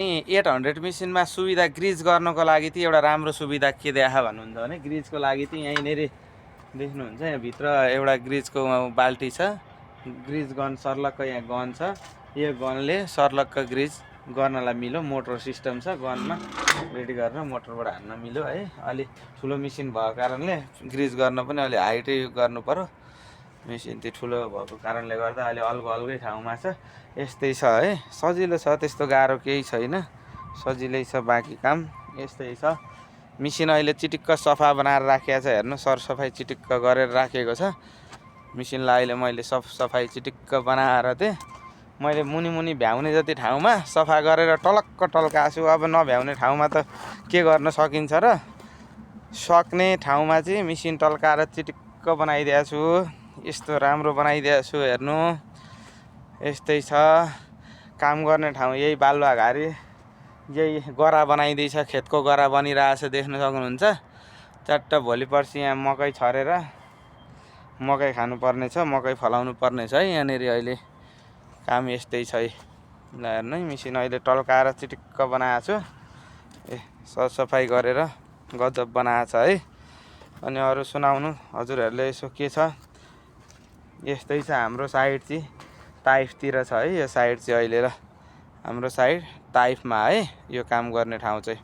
800 मेसिनमा सुविधा ग्रिज गर्नको लागि चाहिँ एउटा राम्रो सुविधा के देखा भन्नुहुन्छ भने ग्रिजको लागि चाहिँ यहीँनिर देख्नुहुन्छ यहाँ भित्र एउटा ग्रिजको बाल्टी छ ग्रिज गन सर्लक्क यहाँ गन छ यो गनले सर्लक्क ग्रिज गर्नलाई मिल्यो मोटर सिस्टम छ गनमा रेडी गरेर मोटरबाट हान्न मिल्यो है अलि ठुलो मेसिन भएको कारणले ग्रिज गर्न पनि अलि हाइटै गर्नु पर्यो मेसिन त्यो ठुलो भएको कारणले गर्दा अलि अलगै ठाउँमा छ यस्तै छ है सजिलो छ त्यस्तो गाह्रो केही छैन सजिलै छ बाँकी काम यस्तै छ मेसिन अहिले चिटिक्क सफा बनाएर राखेको छ हेर्नु सरसफाइ चिटिक्क गरेर राखेको छ मेसिनलाई अहिले मैले सफाइ चिटिक्क बनाएर थिएँ मैले मुनि भ्याउने जति ठाउँमा सफा गरेर टलक्क टल्काछु अब नभ्याउने ठाउँमा त के गर्न सकिन्छ र सक्ने ठाउँमा चाहिँ मेसिन टल्काएर चिटिक्क बनाइदिएको छु यस्तो राम्रो बनाइदिएको छु हेर्नु यस्तै छ काम गर्ने ठाउँ यही बालुवाघारी यही गरा बनाइदिएछ खेतको गरा बनिरहेछ देख्न सक्नुहुन्छ चट्ट भोलि पर्सि यहाँ मकै छरेर मकै खानुपर्ने छ मकै फलाउनु पर्ने छ है यहाँनिर अहिले काम यस्तै छ ल हेर्नु है मेसिन अहिले टल्काएर चिटिक्क बनाएको छु सरसफाइ गरेर गजब बनाएको छ है अनि अरू सुनाउनु हजुरहरूले यसो के छ यस्तै छ हाम्रो साइड चाहिँ ताइफतिर छ है यो साइड चाहिँ अहिले र हाम्रो साइड ताइफमा है यो काम गर्ने ठाउँ चाहिँ